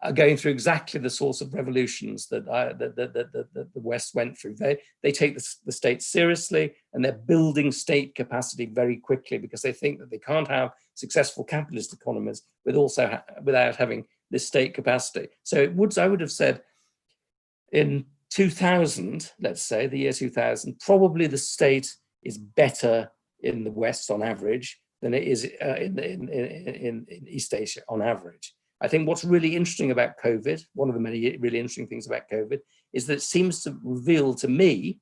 are going through exactly the sorts of revolutions that the West went through. They take the state seriously, and they're building state capacity very quickly because they think that they can't have successful capitalist economies without having this state capacity. So I would have said in 2000, let's say the year 2000, probably the state is better in the West on average than it is in East Asia on average. I think what's really interesting about COVID, one of the many really interesting things about COVID, is that it seems to reveal to me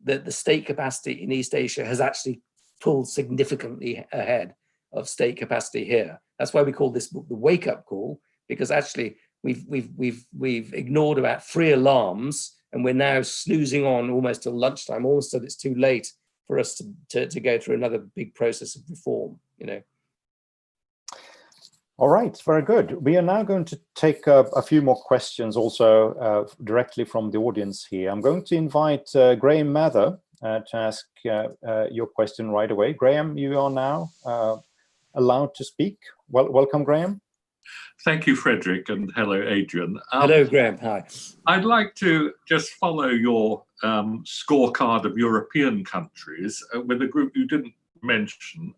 that the state capacity in East Asia has actually pulled significantly ahead of state capacity here. That's why we call this book The Wake Up Call, because actually we've ignored about 3 alarms, and we're now snoozing on almost till lunchtime, almost till it's too late for us to go through another big process of reform, All right, very good. We are now going to take a few more questions also directly from the audience here. I'm going to invite Graham Mather to ask your question right away. Graham, you are now allowed to speak. Welcome, Graham. Thank you, Fredrik, and hello, Adrian. Hello, Graham. Hi. I'd like to just follow your scorecard of European countries with a group you didn't mention.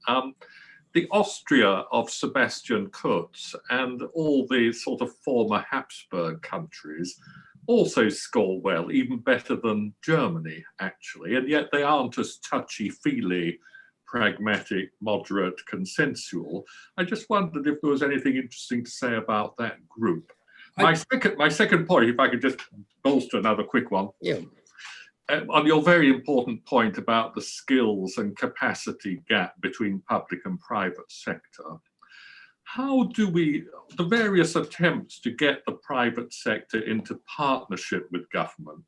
The Austria of Sebastian Kurz and all the sort of former Habsburg countries also score well, even better than Germany, actually, and yet they aren't as touchy-feely, pragmatic, moderate, consensual. I just wondered if there was anything interesting to say about that group. My second point, if I could just bolster another quick one. Yeah. on your very important point about the skills and capacity gap between public and private sector, how do the various attempts to get the private sector into partnership with government,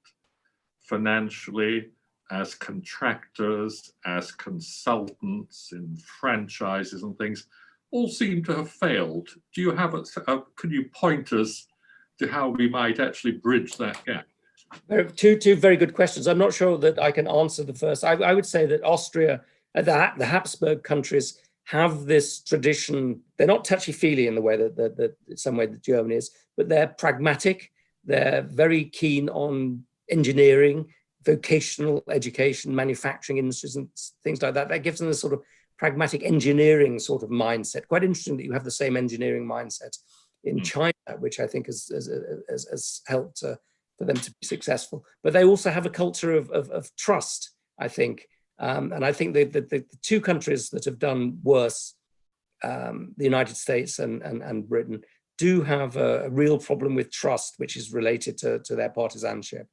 financially, as contractors, as consultants in franchises and things, all seem to have failed. Do you have can you point us to how we might actually bridge that gap? Two very good questions. I'm not sure that I can answer the first. I would say that Austria, the Habsburg countries have this tradition. They're not touchy-feely in the way that some way that Germany is, but they're pragmatic. They're very keen on engineering, vocational education, manufacturing industries and things like that. That gives them a sort of pragmatic engineering sort of mindset. Quite interesting that you have the same engineering mindset in China, which I think has helped for them to be successful. But they also have a culture of trust, I think. And I think the two countries that have done worse, the United States and Britain, do have a real problem with trust, which is related to their partisanship.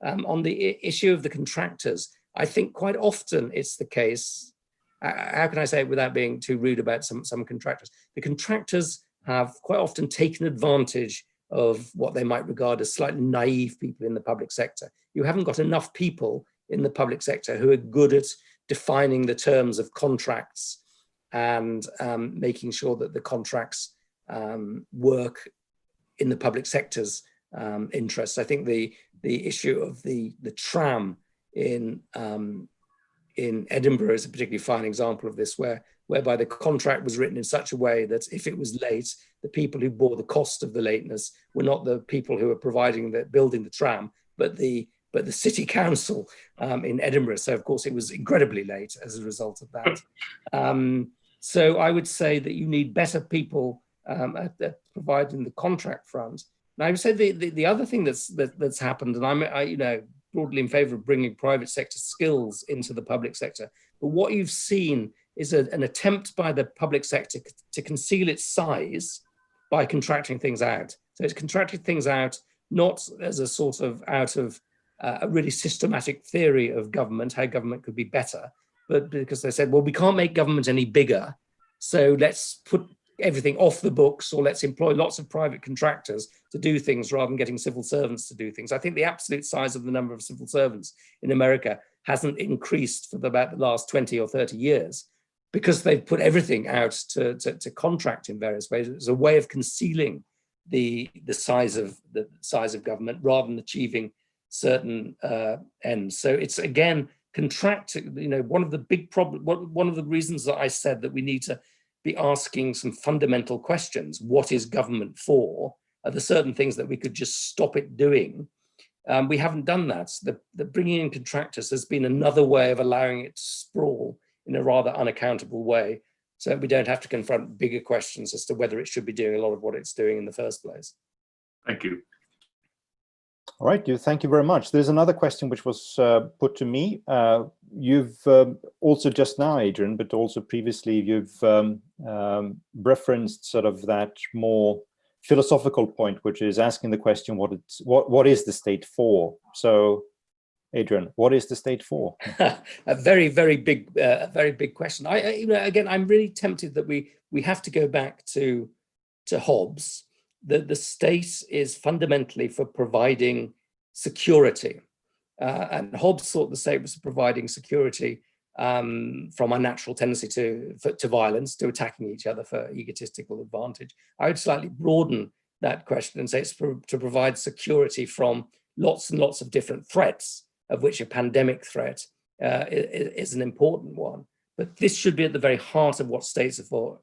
On the issue of the contractors, I think quite often it's the case, how can I say it without being too rude about some contractors? The contractors have quite often taken advantage of what they might regard as slightly naive people in the public sector. You haven't got enough people in the public sector who are good at defining the terms of contracts and making sure that the contracts work in the public sector's interests. I think the issue of the tram in Edinburgh is a particularly fine example of this, whereby the contract was written in such a way that if it was late, the people who bore the cost of the lateness were not the people who were building the tram, but the city council in Edinburgh. So of course it was incredibly late as a result of that. So I would say that you need better people at providing the contract front. And I would say the other thing that's happened, and I'm broadly in favor of bringing private sector skills into the public sector, but what you've seen is an attempt by the public sector to conceal its size by contracting things out. So it's contracting things out not as a sort of out of a really systematic theory of government, how government could be better, but because they said, well, we can't make government any bigger, so let's put everything off the books, or let's employ lots of private contractors to do things rather than getting civil servants to do things. I think the absolute size of the number of civil servants in America hasn't increased for about the last 20 or 30 years because they've put everything out to contract in various ways. It's a way of concealing the size of government rather than achieving certain ends. So it's again contracting. One of the big problems, one of the reasons that I said that we need to be asking some fundamental questions. What is government for? Are there certain things that we could just stop it doing? We haven't done that. The bringing in contractors has been another way of allowing it to sprawl in a rather unaccountable way, so we don't have to confront bigger questions as to whether it should be doing a lot of what it's doing in the first place. Thank you. All right, thank you very much. There's another question which was put to me. You've also just now, Adrian, but also previously, you've referenced sort of that more philosophical point, which is asking the question, what is the state for? So, Adrian, what is the state for? A very big question. Again, I'm really tempted that we have to go back to Hobbes. The state is fundamentally for providing security. And Hobbes thought the state was providing security from our natural tendency to violence, to attacking each other for egotistical advantage. I would slightly broaden that question and say it's to provide security from lots and lots of different threats, of which a pandemic threat is an important one. But this should be at the very heart of what states are for.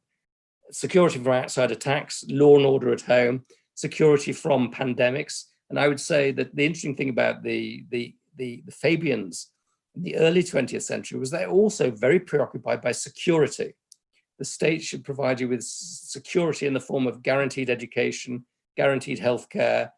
Security from outside attacks, law and order at home, security from pandemics. And I would say that the interesting thing about the Fabians in the early 20th century was they're also very preoccupied by security. The state should provide you with security in the form of guaranteed education, guaranteed healthcare,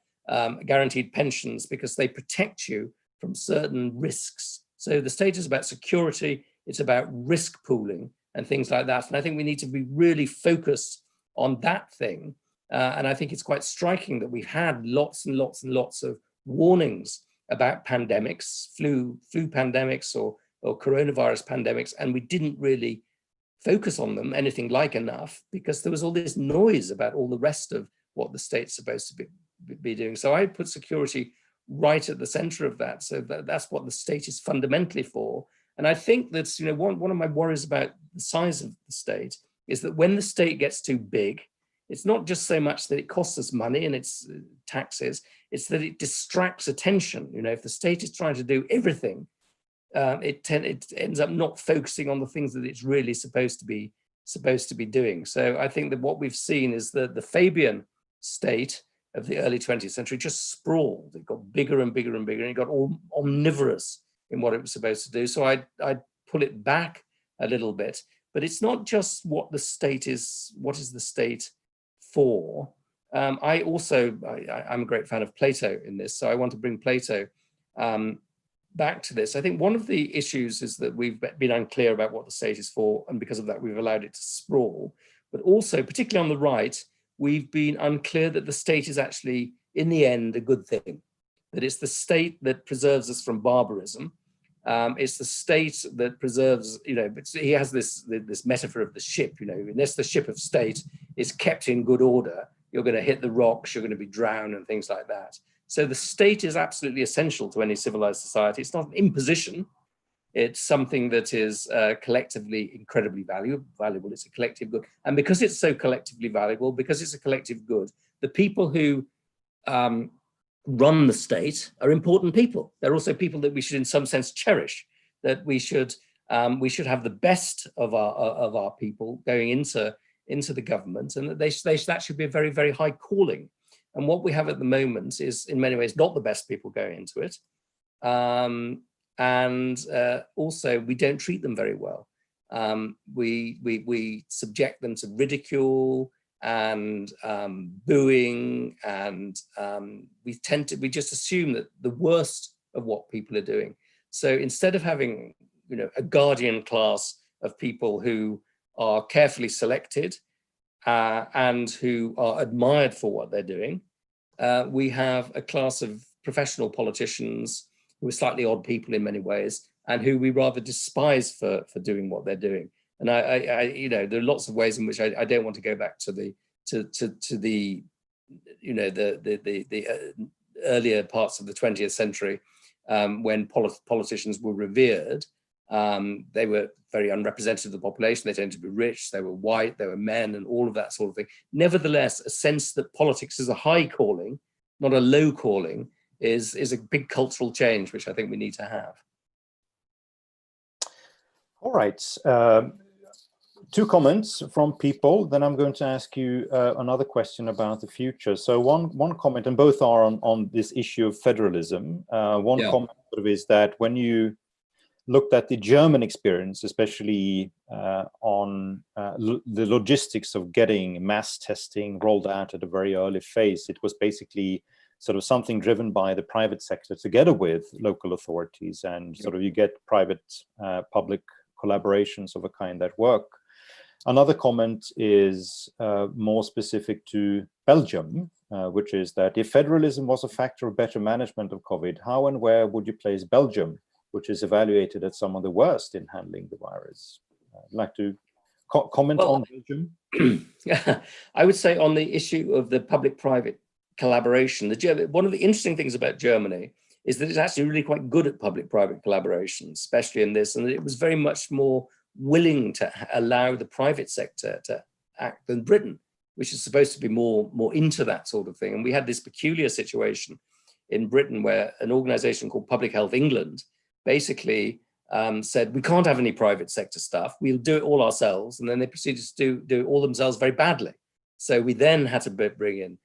guaranteed pensions, because they protect you from certain risks. So the state is about security, it's about risk pooling and things like that. And I think we need to be really focused on that thing. And I think it's quite striking that we've had lots and lots and lots of warnings about pandemics, flu pandemics or coronavirus pandemics, and we didn't really focus on them anything like enough because there was all this noise about all the rest of what the state's supposed to be doing. So I put security right at the center of that. So that's what the state is fundamentally for. And I think that's, one of my worries about the size of the state is that when the state gets too big, it's not just so much that it costs us money and its taxes, it's that it distracts attention. If the state is trying to do everything, it ends up not focusing on the things that it's really supposed to be doing. So I think that what we've seen is that the Fabian state of the early 20th century just sprawled. It got bigger and bigger and bigger, and it got all omnivorous in what it was supposed to do. So I'd pull it back a little bit, but it's not just what the state is. What is the state for? I'm a great fan of Plato in this, so I want to bring Plato back to this. I think one of the issues is that we've been unclear about what the state is for, and because of that, we've allowed it to sprawl. But also, particularly on the right, we've been unclear that the state is actually, in the end, a good thing. That it's the state that preserves us from barbarism. It's the state that preserves, he has this metaphor of the ship, unless the ship of state is kept in good order, you're going to hit the rocks, you're going to be drowned and things like that. So the state is absolutely essential to any civilized society. It's not an imposition. It's something that is collectively incredibly valuable. It's a collective good. And because it's so collectively valuable, because it's a collective good, the people who run the state are important people. They're also people that we should in some sense cherish, that we should have the best of our people going into the government, and that that should be a very, very high calling. And what we have at the moment is in many ways not the best people going into it. Also we don't treat them very well. We subject them to ridicule and booing, and we just assume that the worst of what people are doing. So instead of having a guardian class of people who are carefully selected and who are admired for what they're doing, we have a class of professional politicians who are slightly odd people in many ways, and who we rather despise for doing what they're doing. And there are lots of ways in which I don't want to go back to the earlier parts of the 20th century when politicians were revered. They were very unrepresentative of the population. They tended to be rich. They were white. They were men, and all of that sort of thing. Nevertheless, a sense that politics is a high calling, not a low calling, is a big cultural change, which I think we need to have. All right. Two comments from people. Then I'm going to ask you another question about the future. So one comment, and both are on this issue of federalism. One comment sort of is that when you looked at the German experience, especially on the logistics of getting mass testing rolled out at a very early phase, it was basically sort of something driven by the private sector together with local authorities, and sort of you get private public collaborations of a kind that work. Another comment is more specific to Belgium, which is that if federalism was a factor of better management of COVID, how and where would you place Belgium, which is evaluated as some of the worst in handling the virus? I'd like to comment on Belgium. Yeah, I would say on the issue of the public-private collaboration, one of the interesting things about Germany is that it's actually really quite good at public-private collaboration, especially in this, and that it was very much more willing to allow the private sector to act than Britain, which is supposed to be more into that sort of thing. And we had this peculiar situation in Britain where an organization called Public Health England basically said, we can't have any private sector stuff, we'll do it all ourselves. And then they proceeded to do it all themselves very badly. So we then had to bring in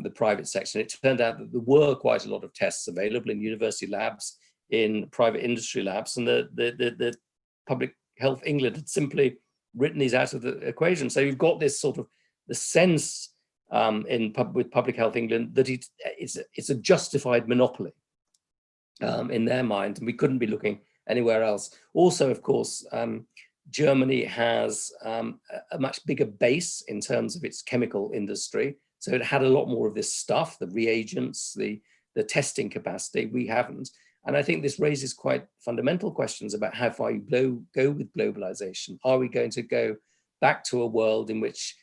the private sector. And it turned out that there were quite a lot of tests available in university labs, in private industry labs, and the Public Health England had simply written these out of the equation. So you've got this sort of the sense with Public Health England that it's a justified monopoly in their mind, and we couldn't be looking anywhere else. Also, of course, Germany has a much bigger base in terms of its chemical industry. So it had a lot more of this stuff, the reagents, the the testing capacity. We haven't. And I think this raises quite fundamental questions about how far you go with globalization. Are we going to go back to a world in which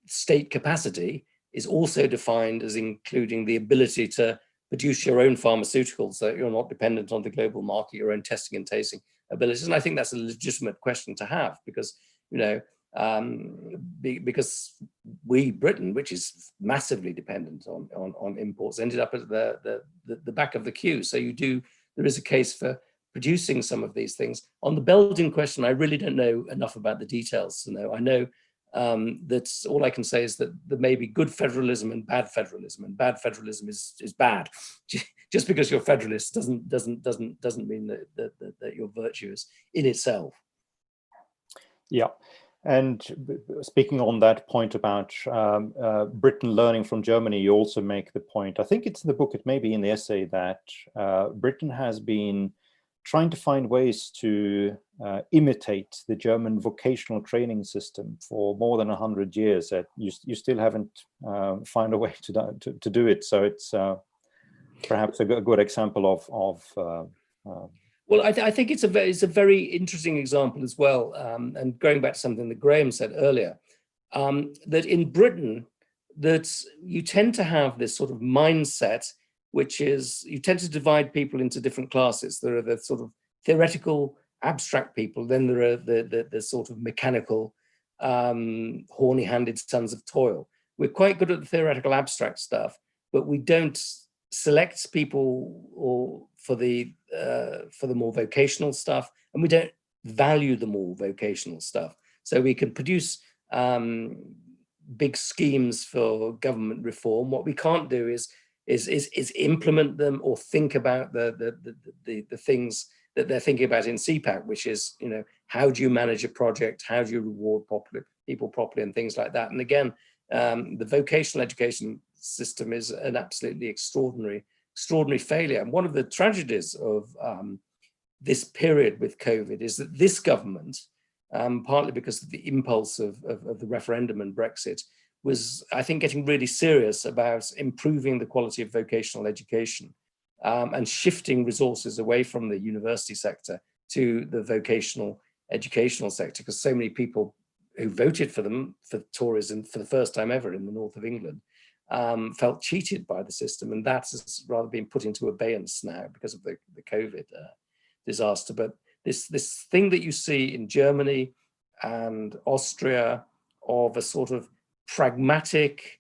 state capacity is also defined as including the ability to produce your own pharmaceuticals so that you're not dependent on the global market, your own testing and tasting abilities? And I think that's a legitimate question to have, because, you know, because Britain, which is massively dependent on imports, ended up at the back of the queue. So there is a case for producing some of these things. On the Belgian question, I really don't know enough about the details to know. I know that all I can say is that there may be good federalism and bad federalism is bad. Just because you're federalist doesn't mean that you're virtuous in itself. Yeah. And speaking on that point about Britain learning from Germany, you also make the point, I think it's in the book, it may be in the essay, that Britain has been trying to find ways to imitate the German vocational training system for more than 100 years. That you still haven't found a way to do it. So it's perhaps a good example of well, I think it's a very interesting example as well. And going back to something that Graham said earlier, that in Britain, that you tend to have this sort of mindset, which is you tend to divide people into different classes. There are the sort of theoretical, abstract people. Then there are the sort of mechanical, horny-handed sons of toil. We're quite good at the theoretical, abstract stuff, but we don't select people for the more vocational stuff, and we don't value the more vocational stuff. So we can produce big schemes for government reform. What we can't do is implement them or think about the things that they're thinking about in ECIPE, which is, you know, how do you manage a project, how do you reward people properly, and things like that. And again, the vocational education system is an absolutely extraordinary failure. And one of the tragedies of this period with COVID is that this government, partly because of the impulse of the referendum and Brexit, was, I think, getting really serious about improving the quality of vocational education and shifting resources away from the university sector to the vocational educational sector, because so many people who voted for them, for Tories, and for the first time ever in the north of England, felt cheated by the system, and that has rather been put into abeyance now because of the COVID disaster. But this thing that you see in Germany and Austria of a sort of pragmatic,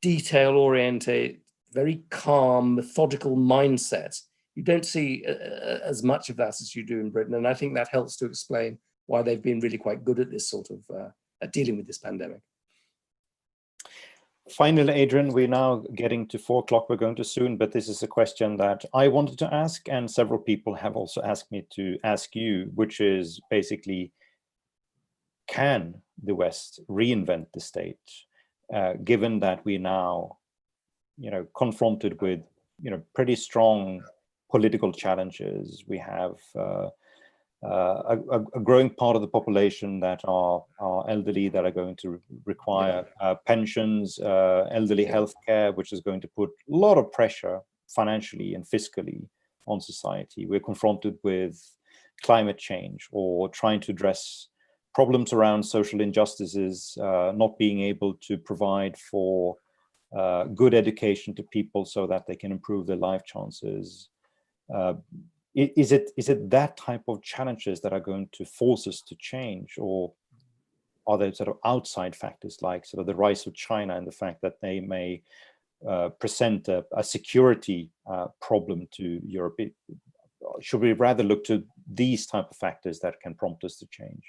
detail-oriented, very calm, methodical mindset, you don't see as much of that as you do in Britain, and I think that helps to explain why they've been really quite good at this sort of at dealing with this pandemic. Finally, Adrian, we're now getting to 4 o'clock. We're going to soon, but this is a question that I wanted to ask, and several people have also asked me to ask you, which is basically, can the West reinvent the state, given that we now, confronted with, pretty strong political challenges? We have a growing part of the population that are elderly, that are going to require pensions, elderly healthcare, which is going to put a lot of pressure financially and fiscally on society. We're confronted with climate change, or trying to address problems around social injustices, not being able to provide for good education to people so that they can improve their life chances. Is it that type of challenges that are going to force us to change, or are there sort of outside factors like sort of the rise of China and the fact that they may present a security problem to Europe? Should we rather look to these type of factors that can prompt us to change?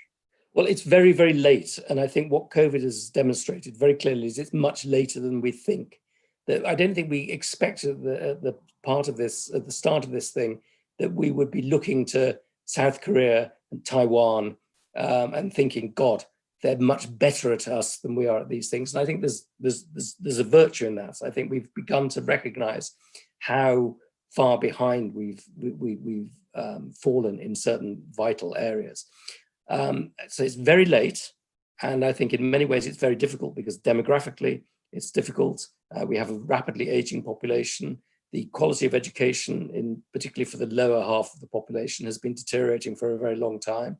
Well, it's very, very late. And I think what COVID has demonstrated very clearly is it's much later than we think. That I don't think we expected the part of this, at the start of this thing, that we would be looking to South Korea and Taiwan and thinking, God, they're much better at us than we are at these things. And I think there's a virtue in that. So I think we've begun to recognize how far behind we've fallen in certain vital areas. So it's very late, and I think in many ways it's very difficult, because demographically it's difficult, We have a rapidly aging population. The quality of education, particularly for the lower half of the population, has been deteriorating for a very long time.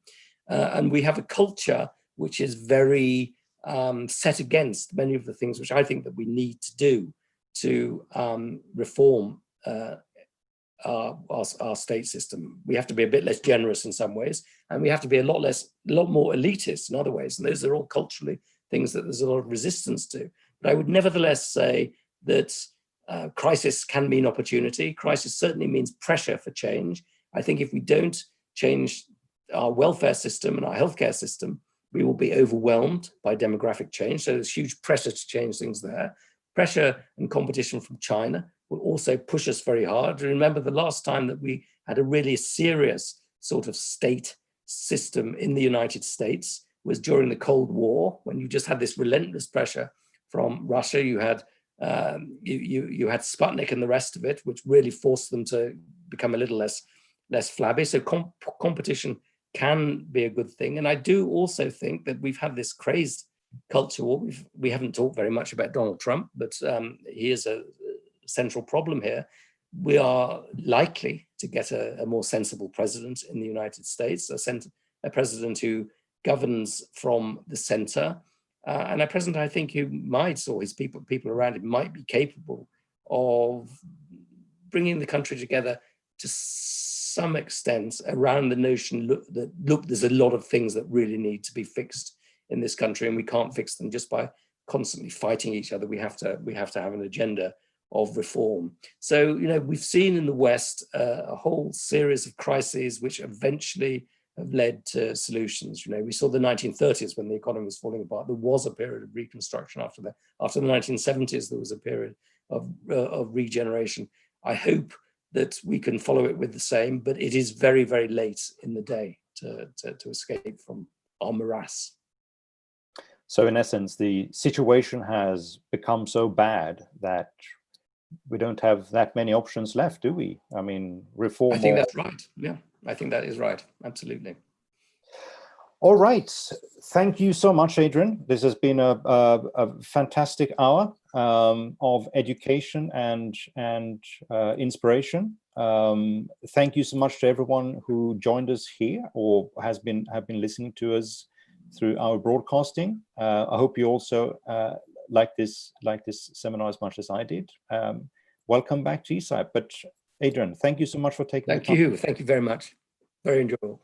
And we have a culture which is very set against many of the things which I think that we need to do to reform our state system. We have to be a bit less generous in some ways, and we have to be a lot more elitist in other ways. And those are all culturally things that there's a lot of resistance to. But I would nevertheless say that crisis can mean opportunity. Crisis certainly means pressure for change. I think if we don't change our welfare system and our healthcare system, we will be overwhelmed by demographic change. So there's huge pressure to change things there. Pressure and competition from China will also push us very hard. Remember the last time that we had a really serious sort of state system in the United States was during the Cold War, when you just had this relentless pressure from Russia. You had you had Sputnik and the rest of it, which really forced them to become a little less flabby. So competition can be a good thing. And I do also think that we've had this crazed culture war. We haven't talked very much about Donald Trump, but he is a central problem here. We are likely to get a more sensible president in the United States, a president who governs from the center, and a president, I think, who might, or his people around him might be capable of bringing the country together to some extent around the notion that there's a lot of things that really need to be fixed in this country, and we can't fix them just by constantly fighting each other. We have to have an agenda of reform. So, we've seen in the West a whole series of crises which eventually have led to solutions. We saw the 1930s when the economy was falling apart. There was a period of reconstruction after that. After the 1970s, there was a period of regeneration. I hope that we can follow it with the same, but it is very, very late in the day to escape from our morass. So in essence, the situation has become so bad that we don't have that many options left, do we? I mean, reform. I think that's right. Yeah, I think that is right. Absolutely. All right. Thank you so much, Adrian. This has been a fantastic hour of education and inspiration. Thank you so much to everyone who joined us here or have been listening to us through our broadcasting. I hope you also like this seminar as much as I did. Welcome back to ECIPE. But Adrian, thank you so much for taking the time. Thank you very much. Very enjoyable.